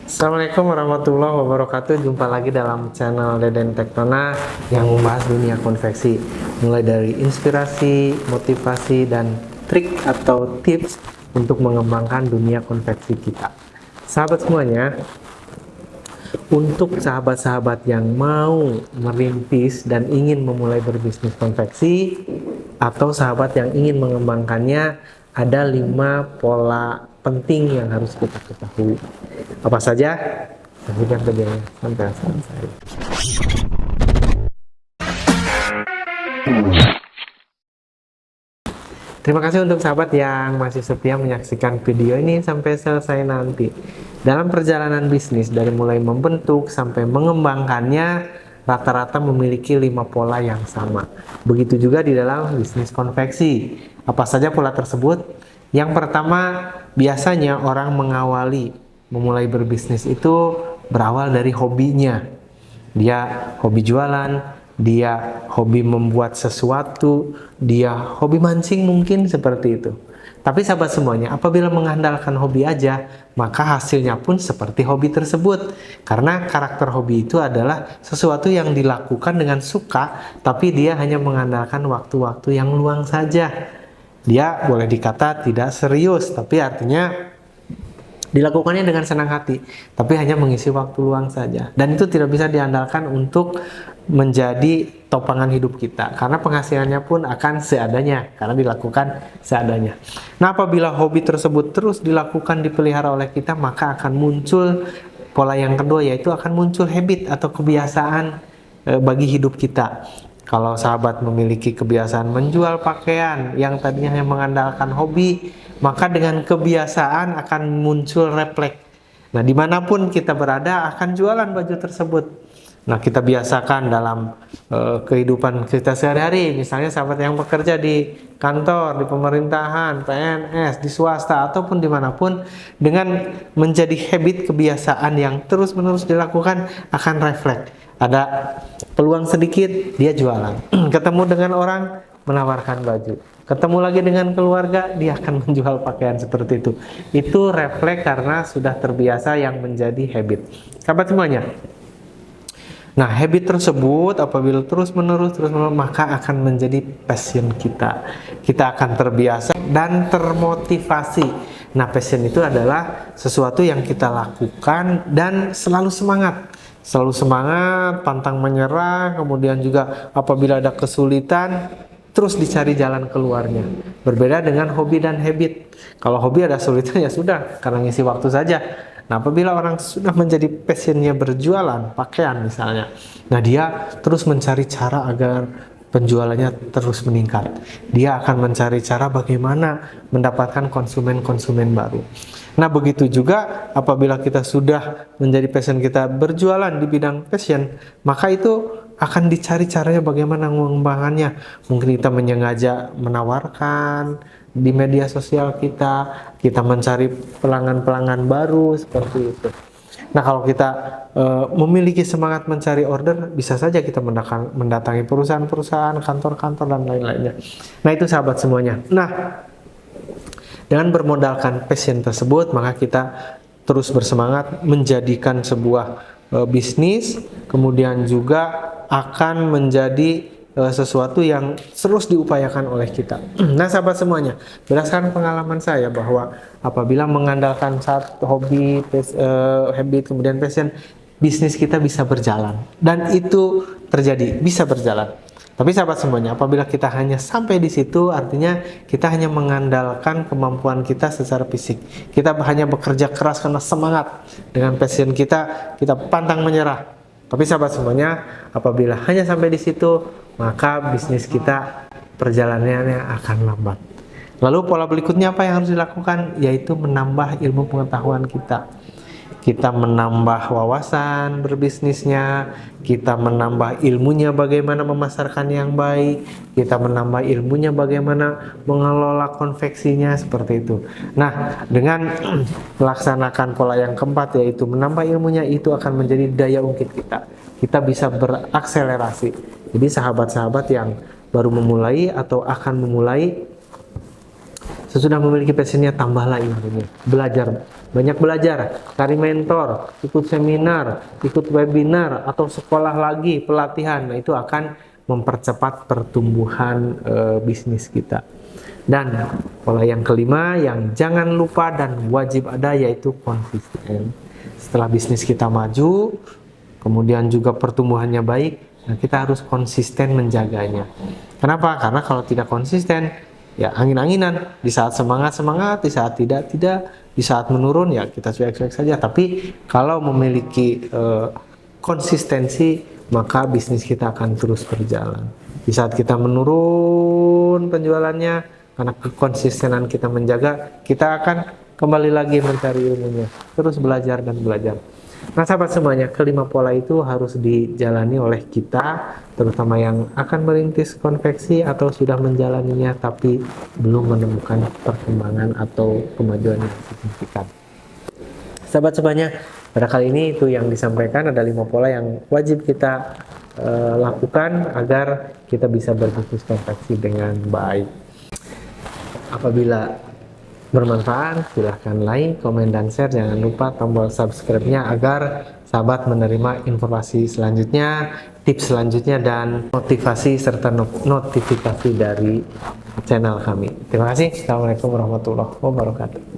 Assalamualaikum warahmatullahi wabarakatuh. Jumpa lagi dalam channel Deden Tektona yang membahas dunia konveksi, mulai dari inspirasi, motivasi, dan trik atau tips untuk mengembangkan dunia konveksi kita. Sahabat semuanya, untuk sahabat-sahabat yang mau merintis dan ingin memulai berbisnis konveksi, atau sahabat yang ingin mengembangkannya, ada 5 pola penting yang harus kita ketahui. Apa saja? Saksikan videonya sampai selesai. Terima kasih untuk sahabat yang masih setia menyaksikan video ini sampai selesai nanti. Dalam perjalanan bisnis, dari mulai membentuk sampai mengembangkannya, rata-rata memiliki 5 pola yang sama. Begitu juga di dalam bisnis konveksi. Apa saja pola tersebut? Yang pertama, biasanya orang memulai berbisnis itu berawal dari hobinya. Dia hobi jualan, dia hobi membuat sesuatu, dia hobi mancing mungkin seperti itu. Tapi sahabat semuanya, apabila mengandalkan hobi aja, maka hasilnya pun seperti hobi tersebut. Karena karakter hobi itu adalah sesuatu yang dilakukan dengan suka, tapi dia hanya mengandalkan waktu-waktu yang luang saja. Dia boleh dikata tidak serius, tapi artinya dilakukannya dengan senang hati, tapi hanya mengisi waktu luang saja. Dan itu tidak bisa diandalkan untuk menjadi topangan hidup kita, karena penghasilannya pun akan seadanya, karena dilakukan seadanya. Nah, apabila hobi tersebut terus dilakukan, dipelihara oleh kita, maka akan muncul pola yang kedua, yaitu akan muncul habit atau kebiasaan bagi hidup kita. Kalau sahabat memiliki kebiasaan menjual pakaian yang tadinya hanya mengandalkan hobi, maka dengan kebiasaan akan muncul refleks. Nah, dimanapun kita berada akan jualan baju tersebut. Nah, kita biasakan dalam kehidupan kita sehari-hari. Misalnya sahabat yang bekerja di kantor, di pemerintahan, PNS, di swasta, ataupun dimanapun, dengan menjadi habit kebiasaan yang terus-menerus dilakukan akan refleks. Ada peluang sedikit, dia jualan. Ketemu dengan orang, menawarkan baju. Ketemu lagi dengan keluarga, dia akan menjual pakaian seperti itu. Itu refleks karena sudah terbiasa yang menjadi habit. Sahabat semuanya. Nah, habit tersebut apabila terus-menerus, maka akan menjadi passion kita. Kita akan terbiasa dan termotivasi. Nah, passion itu adalah sesuatu yang kita lakukan dan selalu semangat. Selalu semangat, pantang menyerah, kemudian juga apabila ada kesulitan, terus dicari jalan keluarnya. Berbeda dengan hobi dan habit. Kalau hobi ada kesulitan ya sudah, karena ngisi waktu saja. Nah, apabila orang sudah menjadi passionnya berjualan, pakaian misalnya, nah dia terus mencari cara agar penjualannya terus meningkat. Dia akan mencari cara bagaimana mendapatkan konsumen-konsumen baru. Nah, begitu juga apabila kita sudah menjadi passion kita berjualan di bidang passion, maka itu akan dicari caranya bagaimana mengembangannya. Mungkin kita menyengaja menawarkan di media sosial kita mencari pelanggan-pelanggan baru seperti itu. Nah, kalau kita memiliki semangat mencari order, bisa saja kita mendatangi perusahaan-perusahaan, kantor-kantor, dan lain-lainnya. Nah, itu sahabat semuanya. Nah, dengan bermodalkan passion tersebut, maka kita terus bersemangat menjadikan sebuah bisnis, kemudian juga akan menjadi sesuatu yang terus diupayakan oleh kita. Nah, sahabat semuanya, berdasarkan pengalaman saya bahwa apabila mengandalkan satu hobi, habit, kemudian passion, bisnis kita bisa berjalan. Dan itu terjadi, bisa berjalan. Tapi sahabat semuanya, apabila kita hanya sampai di situ, artinya kita hanya mengandalkan kemampuan kita secara fisik. Kita hanya bekerja keras karena semangat. Dengan passion kita pantang menyerah. Tapi sahabat semuanya, apabila hanya sampai di situ, maka bisnis kita perjalanannya akan lambat. Lalu pola berikutnya apa yang harus dilakukan? Yaitu menambah ilmu pengetahuan kita. Kita menambah wawasan berbisnisnya, kita menambah ilmunya bagaimana memasarkan yang baik, kita menambah ilmunya bagaimana mengelola konveksinya, seperti itu. Nah, dengan melaksanakan pola yang keempat, yaitu menambah ilmunya, itu akan menjadi daya ungkit kita. Kita bisa berakselerasi. Jadi sahabat-sahabat yang baru memulai atau akan memulai, sesudah memiliki passionnya, tambahlah ilmunya, belajar banyak belajar, cari mentor, ikut seminar, ikut webinar, atau sekolah lagi, pelatihan. Nah, itu akan mempercepat pertumbuhan bisnis kita. Dan pola yang kelima yang jangan lupa dan wajib ada yaitu konsisten. Setelah bisnis kita maju, kemudian juga pertumbuhannya baik, nah kita harus konsisten menjaganya. Kenapa? Karena kalau tidak konsisten, ya angin-anginan, di saat semangat, di saat tidak, di saat menurun ya kita cuek-cuek saja. Tapi kalau memiliki konsistensi, maka bisnis kita akan terus berjalan. Di saat kita menurun penjualannya, karena kekonsistenan kita menjaga, kita akan kembali lagi mencari ilmunya, terus belajar dan belajar. Nah sahabat semuanya, kelima pola itu harus dijalani oleh kita, terutama yang akan merintis konveksi atau sudah menjalaninya tapi belum menemukan perkembangan atau kemajuan yang signifikan. Sahabat semuanya, pada kali ini itu yang disampaikan, ada 5 pola yang wajib kita lakukan agar kita bisa berbisnis konveksi dengan baik. Apabila bermanfaat, silahkan like, komen, dan share. Jangan lupa tombol subscribe-nya agar sahabat menerima informasi selanjutnya, tips selanjutnya, dan motivasi serta notifikasi dari channel kami. Terima kasih. Assalamualaikum warahmatullahi wabarakatuh.